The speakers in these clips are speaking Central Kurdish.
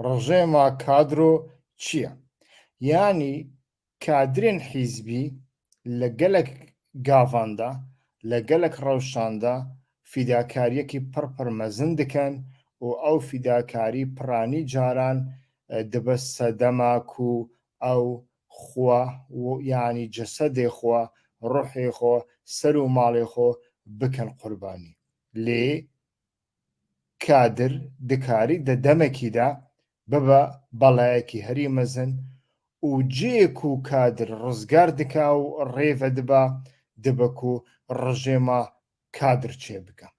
ڕژێما کادرۆ چییە؟ یانی کادرێن حیزبی لە گەلک گاڤاندا لە گەلک ڕەوشاندا فیداکاریەکی پڕ مەزن دکەن و ئەو فیداکاری پڕانی جاران دەبە سەدەماک و ئەو خوا یانی جەسەدێ خۆ ڕوحێ خۆ سەر و ماڵێ خۆ بکەن قوربانی لێ کادر دکاری دە دەمێکیدا ببە بەڵایەکی هەری مەزن و جێک و کادر ڕزگار دکا و ڕێڤە دبا دبک و ڕژێما کادر چێ بکە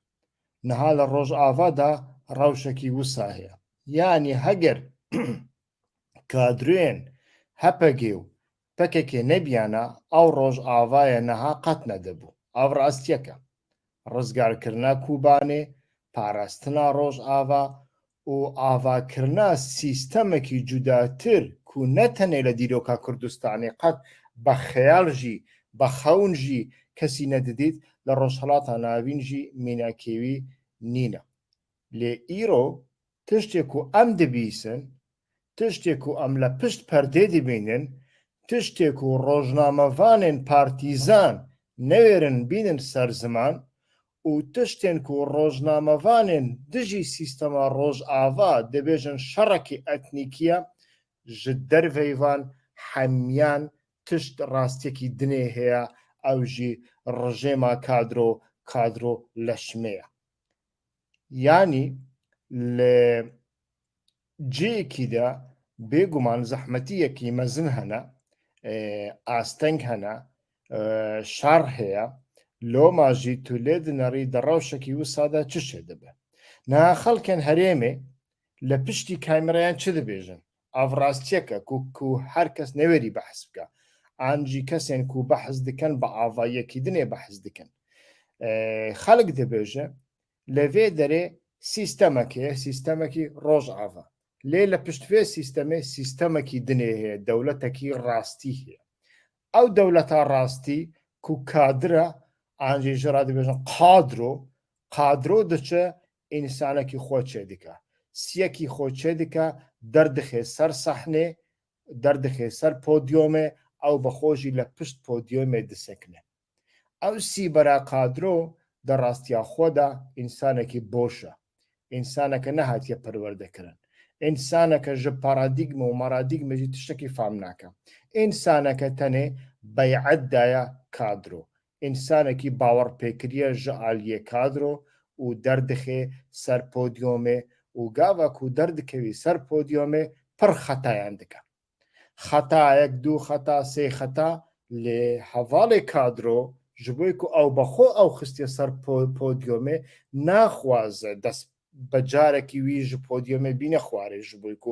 نەها لە ڕۆژ ئاوادا ڕەوشێکی وسا هەیە یانی هەگەر کادرێن هەپەگێ و پەکێکێ نەبیانە ئەو ڕۆژ ئاوایە نەها قەت نەدەبوو ئەو ڕاستیەکە ڕزگارکردنا کوبانێ پاراستنا ڕۆژ ئاوا و ئاواکردنا سیستەمێکی جوداتر کو نەتەنێ لە دیرۆکا کوردستانی قەت بە خەیاڵژی بە خەونژی کەسی نەدەدیت لە ڕۆژهەڵاتە ناوینژی میناکێوی نینە لێ ئیرۆ تشتێک و ئەم دەبیسن تشتێک و ئەم لە پشت پەردێ دەبینن تشتێک و ڕۆژنامەڤانێن پارتیزان نەوێرن بینن سەر زمان و تشتێن و ڕۆژنامەڤانێن دژی سیستەما ڕۆژ ئاوا دەبێژن شەڕێکی ئەتنیکیە ji derveyvan hemiyan tişt rastiyekî dinê heye ew jî rijêma kadro leşme ye yanî li ciyekî de bêguman zehmetiyekî mezin hene asteng hene şar heye loma jî tu lê dinerî di rewşekî wisa de çi şê dibe niha xelkên herêmê li piştî kamerayan çi dibêjin ev rastiyeke ku her kes newerî behs bike an jî kesên ku behs dikin bi avayekî dinê behs dikin xelk dibêje li vê derê sîstemekî rojava lê li pişt vê sîstemê sîstemekî dinê heye dewletekî rastî heye ew dewleta rastî ku kadira an jî ji ra dibêjin qadro diçe însanekî xwe çê dike siyekî xwe çê dike derdixê ser sehnê derdixê ser podyomê ew bixwe jî li pişt podyomê disekine ew sîbera kadro di rastiya xwe de însanekî boş e însaneke nehatiye perwerdekirin însaneke ji paradîgme û maradîgme jî tiştekî fam nake însaneke tenê beyet daye kadro însanekî bawerpêkiriye ji aliyê kadro û derdixê ser podyomê û gava ku derdikevî ser podyomê pir xetayan dike xetayek dû xeta sê xeta lê hevalê kadro ji bo ku ew bexwe ew xistiye ser podyomê naxwaze dest bi carekî wî ji podyomê bîne xwarê ji bo ku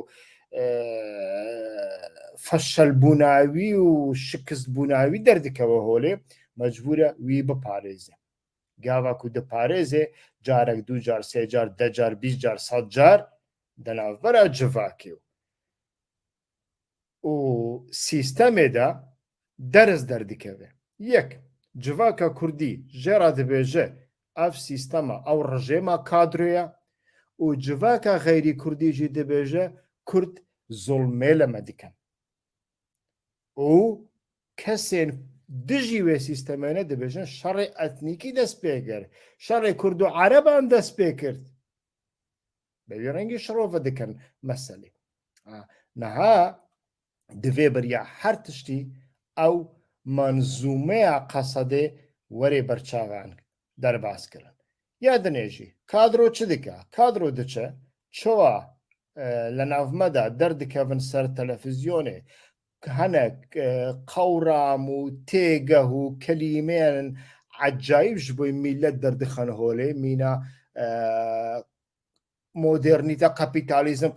feşelbûnawî û şikistbûnawî derdikeve holê mecbûr e wî biparêze gava ku diparêze carek dû car sê car de car bîst car sed car di navbera civakê û sîstemê de derz derdikeve yek civaka kurdî jê ra dibêje ev sîstema ew rijêma kadro ye û civaka xeyrî kurdî jî dibêje kurd zulmê li me dikin û kesên dijî wê sîstemê dibêjin şerê etnîkî dest pê kir şerê kurd û ereban dest pê kirt bevî rengî şirove dikin meselê niha divê biriya her tiştî ew manzûmeya qesedê werê berçavan derbas kirin ya dinê jî kadro çi dike kadro diçe çawa li nav me de derdikevin ser televizyonê hinek qewram û têgeh û kelîmeyên ecayîb ji bo millet derdixin holê mîna modernîte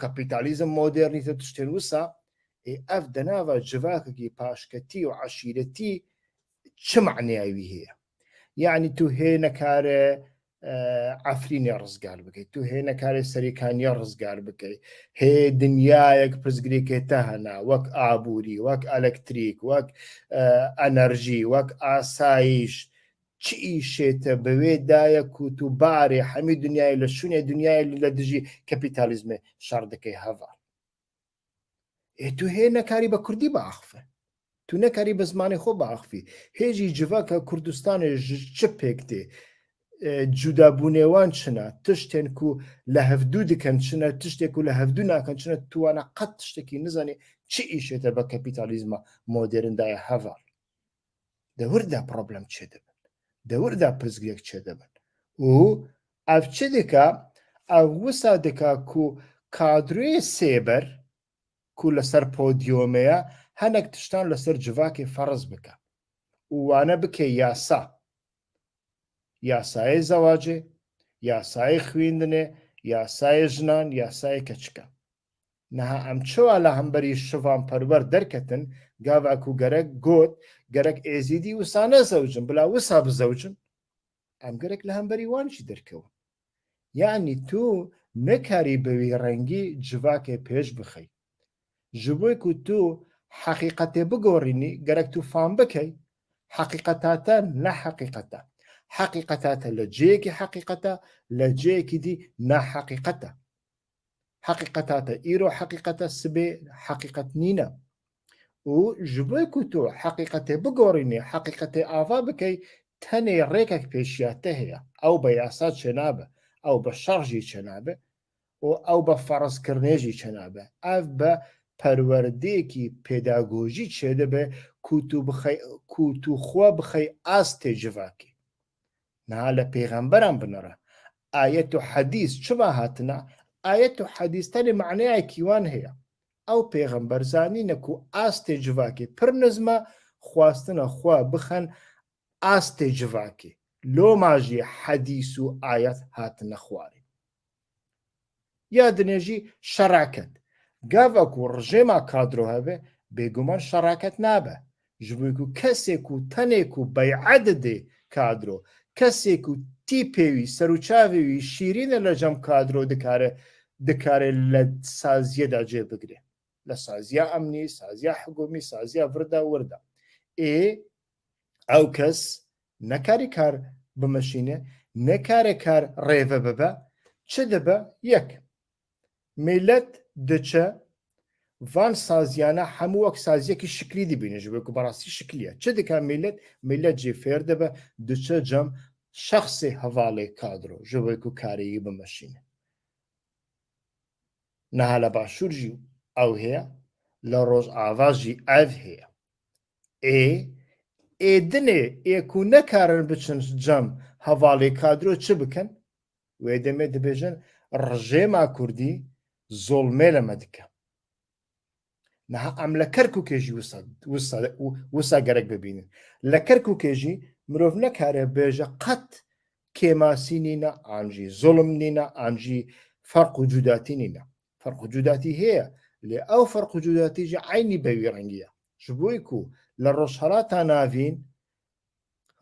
kapîtalîzm modernîte tiştên wisa ev di nava civakekî paşketî û eşîretî çi meعنeyawî heye yanî tu hê nekare efrînê rizgar bike tu hê nekare serêkaniya rizgar bike hê dinyayek pirzgirêkê te hene wek aborî wek elektrîk wek enerjî wek asayîş çi îşê te bi wê daye ku tu barê hemî dunyayê li şûnê dunyayê li dijî kapîtalîzmê şer dikê heva تو هێ نەکاری بە کوردی بەئاخفە تو نەکاری بە زمانی خۆ بەئاخفی هێژی جڤکە کوردستانی چ پێک تێ جودابوونێوان چنە تشتێن و لە هەفتوو دکەن چنە تشتێک و لە هەفتوو ناکەن چنە توانە قەت تشتێکی نزانێ چی ئیشێتە بە کەپیتالیزمە مۆدرندایە هەڤڵ دەوردا پرۆبلەم چێ دەبن دەوردا پرزگرێک چێ دەبن و ئەف چ دکا ئەو وسا دکا و کادروێ سێبەر کو لەسەر پۆدیۆمەیە هەنێک تشتان لەسەر جڤاکێ فەرز بکە وانە بکە یاسا یاسای زەواجێ یاسای خوێندنێ یاسای ژنان یاسای کەچکە نەها ئەم چوە لە هەمبەری شڤان پەروەەر دەرکەتن گاواک و گەرەک گوت گەرەک ئێزیدی وسانە زەوجن بلا وسا بزەوجن ئەم گەرەک لە هەمبەری وانشی دەرکەوە یعنی تو نەکاری بەوی ڕەنگی جڤاکێ پێش بخەی ji bo ku tu heqîqetê bigorînî gerek tu fan bikey heqîqeta te ne heqîqete heqîqeta te li ciyekî heqîqete li ciyekî dî ne heqîqete heqîqeta te îro heqîqete sibê heqîqet nîne û ji bo ku tu heqîqetê bigorînî heqîqetê ava bikey tenê rêkek pêşiya te heye ew be yasa çênabe ew be şer jî çênabe û ew be ferezkirinê jî çênabe ev be پەروەردەیەکی پێداگۆژی چێ دەبێ کووت و خوا بخەی ئاستێ جڤاکێ نها لە پێغەمبەران بنەڕە ئایەت و حەدیث چما هاتنە ئایەت و حەدیثتەنێ معنەیەکی وان هەیە ئەو پێغەمبەر زانینە و ئاستێ جڤاکێ پر نزمە خواستنە خوا بخەن ئاستێ جڤاکێ لۆ ماژی حەدیث و ئایەت هاتنە خوارێ یا دنێژی شەراکەت گاڤک و ڕژێما کادرۆ هەبێ بێگومان شەراکەت نابە ji bo ku kesێک و tenێک و beyعەت dê kadro kesێk و tîpê wî serûçavê wî şîrîn e li cem kadro dikare li saziyê de cê bigire li saziya emnî saziya hikûmî saziya virda wirda ê ew kes nekarî kar bimeşîne nekarê kar rêve bibe çi dibe yek millet diçe van saziyana hemû wek saziyekî şiklî dibîne ji bo ku berastî şikliye çi dike millet jê fêr dibe diçe cem şexsê hevalê kadro ji bo ku kariyî bimeşîne niha li başûr jî ew heye li Rojava jî ev heye ê dinê ê ku nekarin biçin cem hevalê kadro çi bikin wê demê dibêjin rejêma Kurdî zolmê li me dike niha em li Kerkûkê jî wisa gerek bibînin li Kerkûkê jî mirov nekare bêje qet kêmasî nîne an jî zolm nîne an jî ferq û cudatî nîne ferq û cudatî heye lê ew ferq û cudatî jî eynî bevî rengî ye ji bo ku li Rojhilata Navîn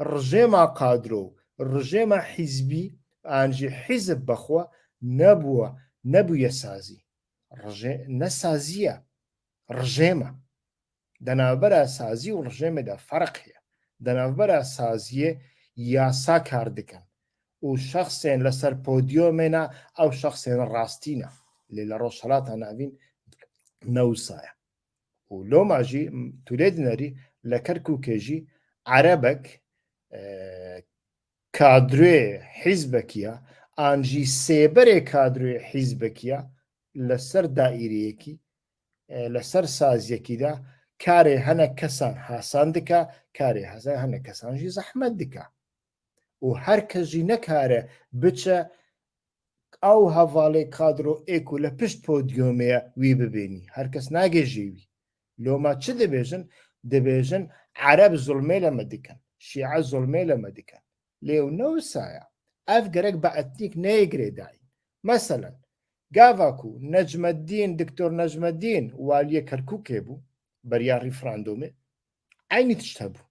rejêma kadro rejêma hîzbî an jî hîzb bexwe nebûye sazî ne sazî ye rejême di navbera sazî û rejêmê de ferq heye di navbera saziyê yasa kar dikin û şexsên li ser podiûmê ne ew şexsên rastî ne lê li Rojhilata Navîn ne wisa ye û loma jî tu lê dinerî li Kerkûkê jî erebek kadroyê hîzbekî ye an jî sêberê kadroyê hîzbekî ye li ser daîreyekî li ser saziyekî de karê hinek kesan hasan dike karê hinek kesan jî zehmet dike û her kes jî nekare biçe ew hevalê kadro ê ku li pişt podîûmê ye wî bibînî her kes nage jî wî loma çi dibêjin dibêjin ereb zolmê li me dikin şîe zolmê li me dikin lê ew ne wisa ye ev gerek bi etnîk neyê girê dayîn meselen gava ku Necmeddîn Diktor Necmeddîn waliyê Kerkûkê bû beriya rîferandûmê eynî tişt hebû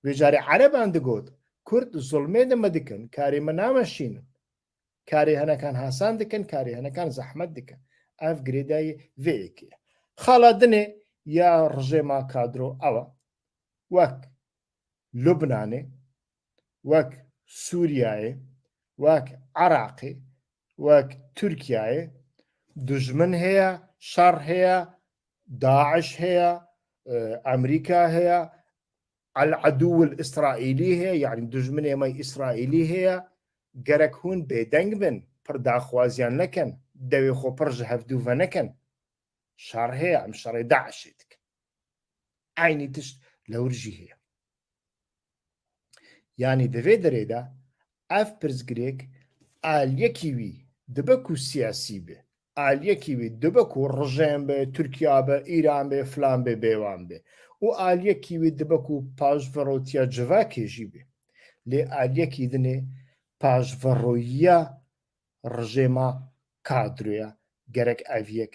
vê carê ereban digot Kurd zolmê li me dikin karê me nameşînin karê hinekan hasan dikin karê hinekan zehmet dikin ev girêdayî vê yekê ye xala dinê ya rejêma kadro ew e wek Lubnanê wek Sûriyayê wek Iraqê wek Tirkiyeyê dijmin heye şer heye داعش هي أمريكا هي العدو الإسرائيلي هي يعني دجمني ما إسرائيلي هي گەرەک هون بێدەنگ بن پڕ داخوازیان نەکەن دەوێ خۆ پڕژ هەفتووە نەکەن شار هەیە ئەم شەڕێ داعشێت عینی تشت لە ورژی هەیە یانی دەوێ دەرێدا ئەف پرزگرێک ئالیەکی وی دبەک و سیاسی بێ ئالیەکی وی دبەک و ڕژێن بێ تورکیا بە ئیران بێ فلان بێ بێوان بێ و ئالیەکی وی دبەک و پاژڤەڕۆتیا جڤا کێژی بێ لێ ئالیەکی دنێ پاژڤەڕۆیە ڕژێما کادروە گەرەک ئەڤیەک